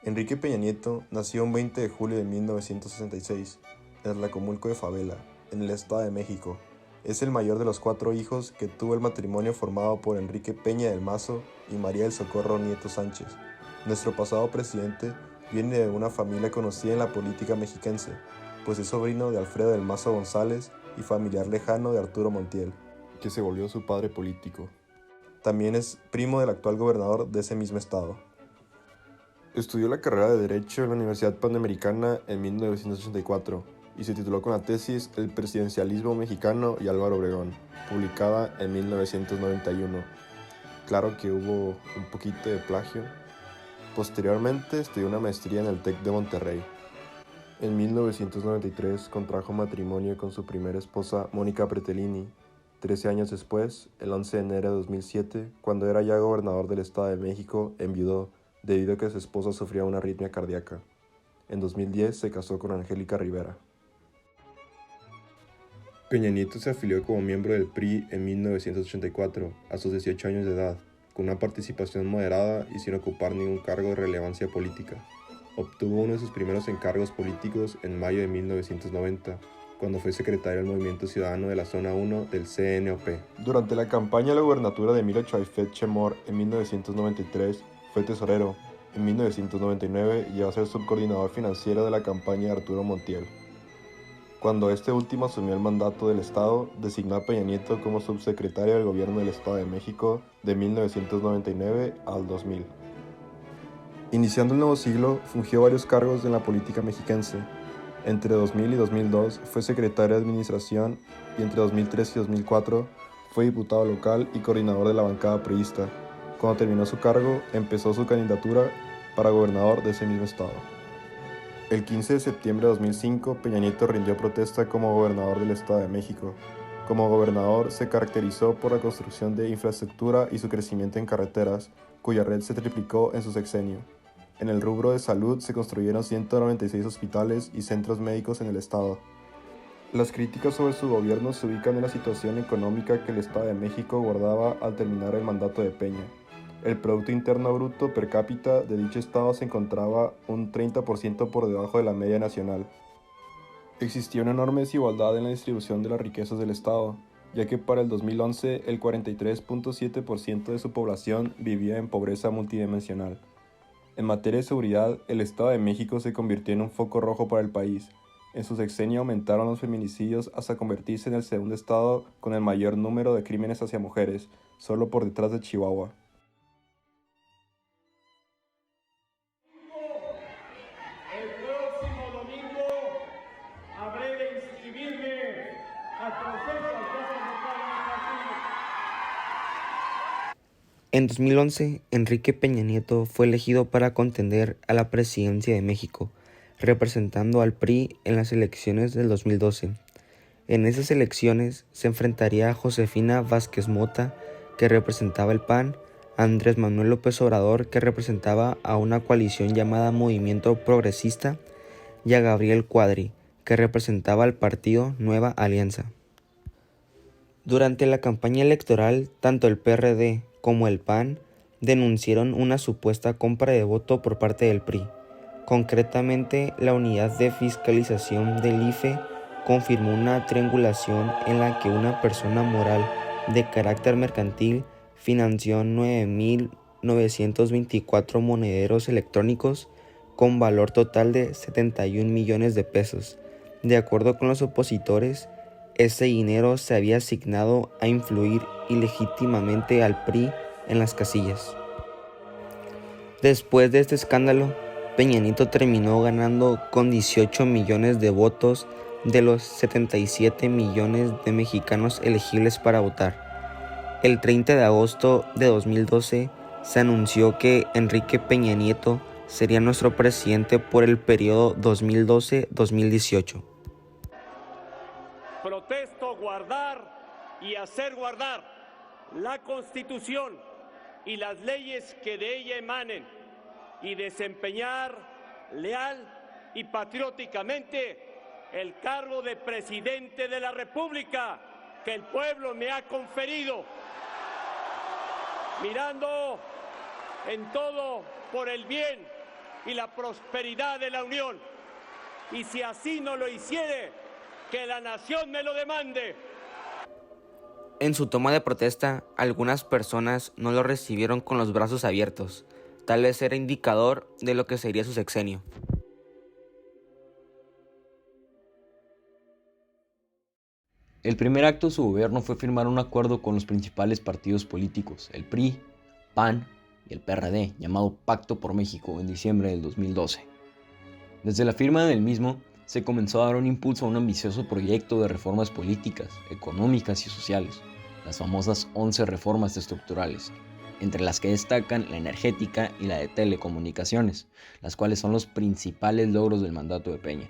Enrique Peña Nieto nació un 20 de julio de 1966 en Tlacomulco de Favela, en el Estado de México. Es el mayor de los 4 hijos que tuvo el matrimonio formado por Enrique Peña del Mazo y María del Socorro Nieto Sánchez. Nuestro pasado presidente viene de una familia conocida en la política mexiquense, pues es sobrino de Alfredo del Mazo González y familiar lejano de Arturo Montiel, que se volvió su padre político. También es primo del actual gobernador de ese mismo estado. Estudió la carrera de Derecho en la Universidad Panamericana en 1984 y se tituló con la tesis El presidencialismo mexicano y Álvaro Obregón, publicada en 1991. Claro que hubo un poquito de plagio. Posteriormente estudió una maestría en el TEC de Monterrey. En 1993 contrajo matrimonio con su primera esposa Mónica Pretelini. 13 años después, el 11 de enero de 2007, cuando era ya gobernador del Estado de México, enviudó debido a que su esposa sufría una arritmia cardíaca. En 2010 se casó con Angélica Rivera. Peña Nieto se afilió como miembro del PRI en 1984, a sus 18 años de edad, con una participación moderada y sin ocupar ningún cargo de relevancia política. Obtuvo uno de sus primeros encargos políticos en mayo de 1990, cuando fue secretario del Movimiento Ciudadano de la Zona 1 del CNOP. Durante la campaña a la gubernatura de Emilio Chaifet Chemor en 1993, fue tesorero. En 1999 llegó a ser subcoordinador financiero de la campaña de Arturo Montiel. Cuando este último asumió el mandato del Estado, designó a Peña Nieto como subsecretario del Gobierno del Estado de México de 1999 al 2000. Iniciando el nuevo siglo, fungió varios cargos en la política mexiquense. Entre 2000 y 2002 fue secretario de Administración y entre 2003 y 2004 fue diputado local y coordinador de la bancada priista. Cuando terminó su cargo, empezó su candidatura para gobernador de ese mismo estado. El 15 de septiembre de 2005, Peña Nieto rindió protesta como gobernador del Estado de México. Como gobernador, se caracterizó por la construcción de infraestructura y su crecimiento en carreteras, cuya red se triplicó en su sexenio. En el rubro de salud se construyeron 196 hospitales y centros médicos en el estado. Las críticas sobre su gobierno se ubican en la situación económica que el Estado de México guardaba al terminar el mandato de Peña. El Producto Interno Bruto per cápita de dicho estado se encontraba un 30% por debajo de la media nacional. Existía una enorme desigualdad en la distribución de las riquezas del estado, ya que para el 2011 el 43.7% de su población vivía en pobreza multidimensional. En materia de seguridad, el Estado de México se convirtió en un foco rojo para el país. En su sexenio aumentaron los feminicidios hasta convertirse en el segundo estado con el mayor número de crímenes hacia mujeres, solo por detrás de Chihuahua. El próximo domingo habré de inscribirme al proceso al que se En 2011, Enrique Peña Nieto fue elegido para contender a la presidencia de México, representando al PRI en las elecciones del 2012. En esas elecciones se enfrentaría a Josefina Vázquez Mota, que representaba el PAN, a Andrés Manuel López Obrador, que representaba a una coalición llamada Movimiento Progresista, y a Gabriel Cuadri, que representaba al partido Nueva Alianza. Durante la campaña electoral, tanto el PRD como el PAN denunciaron una supuesta compra de voto por parte del PRI. Concretamente, la Unidad de Fiscalización del IFE confirmó una triangulación en la que una persona moral de carácter mercantil financió 9.924 monederos electrónicos con valor total de 71 millones de pesos. De acuerdo con los opositores, ese dinero se había asignado a influir ilegítimamente al PRI en las casillas. Después de este escándalo, Peña Nieto terminó ganando con 18 millones de votos de los 77 millones de mexicanos elegibles para votar. El 30 de agosto de 2012 se anunció que Enrique Peña Nieto sería nuestro presidente por el periodo 2012-2018. Protesto guardar y hacer guardar la Constitución y las leyes que de ella emanen y desempeñar leal y patrióticamente el cargo de presidente de la República que el pueblo me ha conferido, mirando en todo por el bien y la prosperidad de la Unión. Y si así no lo hiciere, que la nación me lo demande. En su toma de protesta, algunas personas no lo recibieron con los brazos abiertos. Tal vez era indicador de lo que sería su sexenio. El primer acto de su gobierno fue firmar un acuerdo con los principales partidos políticos, el PRI, PAN y el PRD, llamado Pacto por México, en diciembre del 2012. Desde la firma del mismo, se comenzó a dar un impulso a un ambicioso proyecto de reformas políticas, económicas y sociales, las famosas 11 reformas estructurales, entre las que destacan la energética y la de telecomunicaciones, las cuales son los principales logros del mandato de Peña.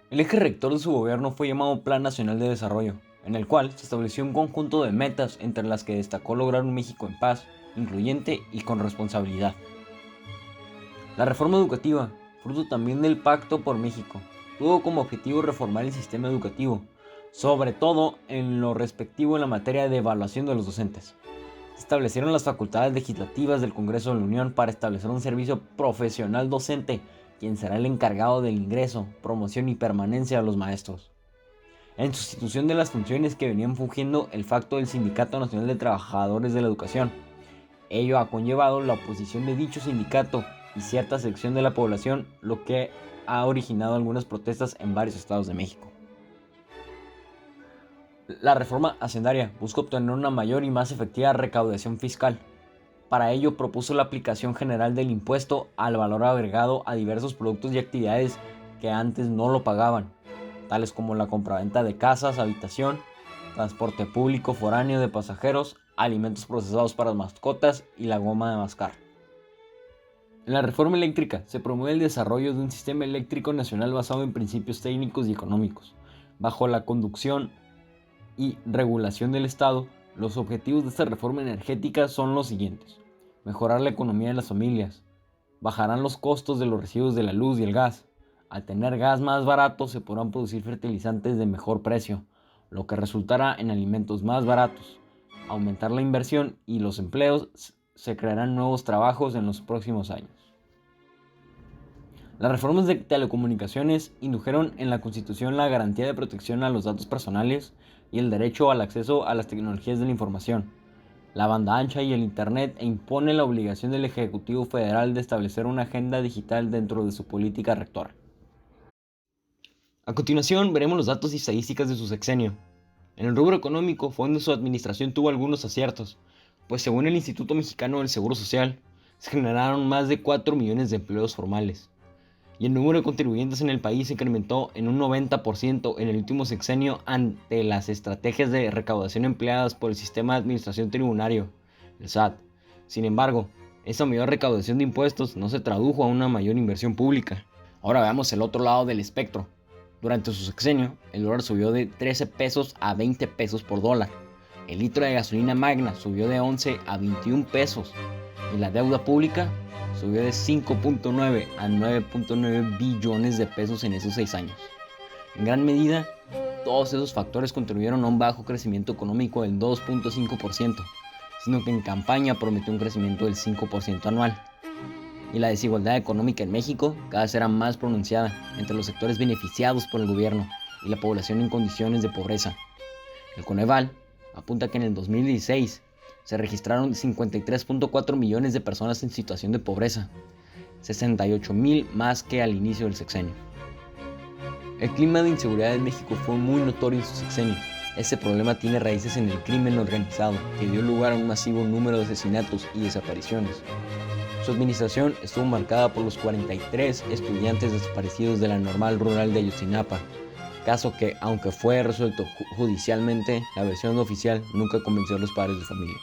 El eje rector de su gobierno fue llamado Plan Nacional de Desarrollo, en el cual se estableció un conjunto de metas entre las que destacó lograr un México en paz, incluyente y con responsabilidad. La reforma educativa, fruto también del Pacto por México, tuvo como objetivo reformar el sistema educativo, sobre todo en lo respectivo en la materia de evaluación de los docentes. Se establecieron las facultades legislativas del Congreso de la Unión para establecer un servicio profesional docente, quien será el encargado del ingreso, promoción y permanencia de los maestros. En sustitución de las funciones que venían fungiendo el facto del Sindicato Nacional de Trabajadores de la Educación. Ello ha conllevado la oposición de dicho sindicato y cierta sección de la población, lo que ha originado algunas protestas en varios estados de México. La reforma hacendaria busca obtener una mayor y más efectiva recaudación fiscal. Para ello propuso la aplicación general del impuesto al valor agregado a diversos productos y actividades que antes no lo pagaban, tales como la compraventa de casas, habitación, transporte público foráneo de pasajeros, alimentos procesados para mascotas y la goma de mascar. En la reforma eléctrica se promueve el desarrollo de un sistema eléctrico nacional basado en principios técnicos y económicos, bajo la conducción y regulación del Estado. Los objetivos de esta reforma energética son los siguientes: mejorar la economía de las familias, bajarán los costos de los residuos de la luz y el gas. Al tener gas más barato se podrán producir fertilizantes de mejor precio, lo que resultará en alimentos más baratos, aumentar la inversión y los empleos, se crearán nuevos trabajos en los próximos años. Las reformas de telecomunicaciones indujeron en la Constitución la garantía de protección a los datos personales y el derecho al acceso a las tecnologías de la información, la banda ancha y el Internet, e impone la obligación del Ejecutivo Federal de establecer una agenda digital dentro de su política rectora. A continuación veremos los datos y estadísticas de su sexenio. En el rubro económico fue donde su administración tuvo algunos aciertos, pues según el Instituto Mexicano del Seguro Social, se generaron más de 4 millones de empleos formales, y el número de contribuyentes en el país se incrementó en un 90% en el último sexenio ante las estrategias de recaudación empleadas por el Sistema de Administración Tributario, el SAT. Sin embargo, esa mayor recaudación de impuestos no se tradujo a una mayor inversión pública. Ahora veamos el otro lado del espectro. Durante su sexenio, el dólar subió de 13 pesos a 20 pesos por dólar. El litro de gasolina magna subió de 11 a 21 pesos. Y la deuda pública subió de 5.9 a 9.9 billones de pesos en esos 6 años. En gran medida, todos esos factores contribuyeron a un bajo crecimiento económico del 2.5%, sino que en campaña prometió un crecimiento del 5% anual. Y la desigualdad económica en México cada vez era más pronunciada entre los sectores beneficiados por el gobierno y la población en condiciones de pobreza. El Coneval apunta que en el 2016 se registraron 53.4 millones de personas en situación de pobreza, 68,000 más que al inicio del sexenio. El clima de inseguridad en México fue muy notorio en su sexenio. Este problema tiene raíces en el crimen organizado, que dio lugar a un masivo número de asesinatos y desapariciones. Su administración estuvo marcada por los 43 estudiantes desaparecidos de la Normal Rural de Ayotzinapa, caso que, aunque fue resuelto judicialmente, la versión oficial nunca convenció a los padres de familia.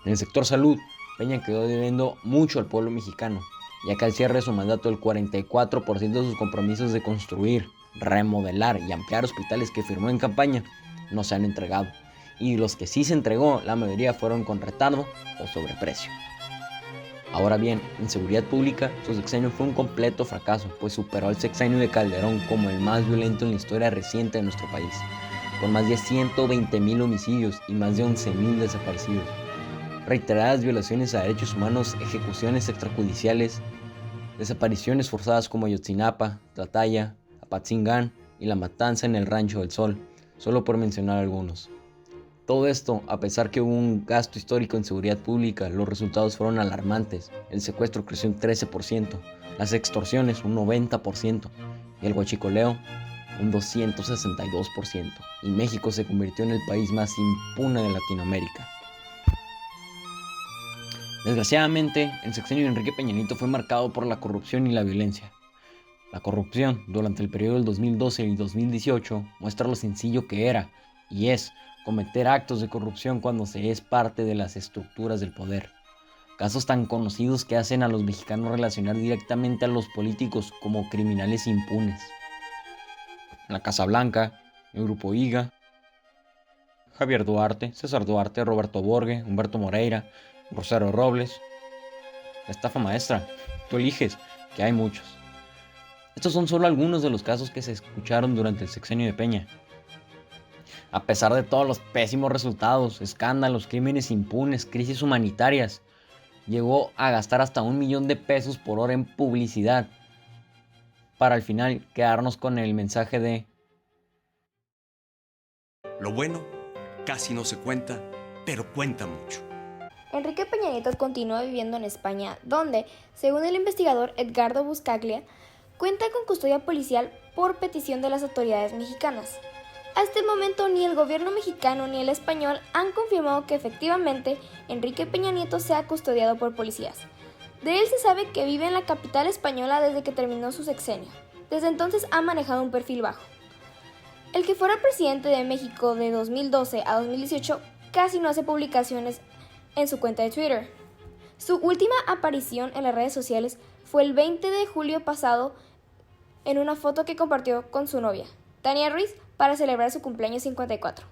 En el sector salud, Peña quedó debiendo mucho al pueblo mexicano, ya que al cierre de su mandato el 44% de sus compromisos de construir, remodelar y ampliar hospitales que firmó en campaña no se han entregado, y los que sí se entregó, la mayoría fueron con retardo o sobreprecio. Ahora bien, en seguridad pública, su sexenio fue un completo fracaso, pues superó al sexenio de Calderón como el más violento en la historia reciente de nuestro país, con más de 120,000 homicidios y más de 11,000 desaparecidos, reiteradas violaciones a derechos humanos, ejecuciones extrajudiciales desapariciones forzadas como Ayotzinapa, Tlatlaya, Apatzingán y la matanza en el Rancho del Sol, solo por mencionar algunos. Todo esto, a pesar que hubo un gasto histórico en seguridad pública, los resultados fueron alarmantes. El secuestro creció un 13%, las extorsiones un 90% y el huachicoleo un 262%. Y México se convirtió en el país más impune de Latinoamérica. Desgraciadamente, el sexenio de Enrique Peña Nieto fue marcado por la corrupción y la violencia. La corrupción durante el periodo del 2012 y 2018 muestra lo sencillo que era y es cometer actos de corrupción cuando se es parte de las estructuras del poder. Casos tan conocidos que hacen a los mexicanos relacionar directamente a los políticos como criminales impunes. La Casa Blanca, el Grupo IGA, Javier Duarte, César Duarte, Roberto Borge, Humberto Moreira, Rosario Robles. La estafa maestra, tú eliges, que hay muchos. Estos son solo algunos de los casos que se escucharon durante el sexenio de Peña. A pesar de todos los pésimos resultados, escándalos, crímenes impunes, crisis humanitarias, llegó a gastar hasta $1 millón por hora en publicidad, para al final quedarnos con el mensaje de: lo bueno casi no se cuenta, pero cuenta mucho. Enrique Peña Nieto continúa viviendo en España, donde, según el investigador Edgardo Buscaglia, cuenta con custodia policial por petición de las autoridades mexicanas. Hasta el momento ni el gobierno mexicano ni el español han confirmado que efectivamente Enrique Peña Nieto sea custodiado por policías. De él se sabe que vive en la capital española desde que terminó su sexenio. Desde entonces ha manejado un perfil bajo. El que fuera presidente de México de 2012 a 2018 casi no hace publicaciones en su cuenta de Twitter. Su última aparición en las redes sociales fue el 20 de julio pasado en una foto que compartió con su novia, Tania Ruiz, para celebrar su cumpleaños 54.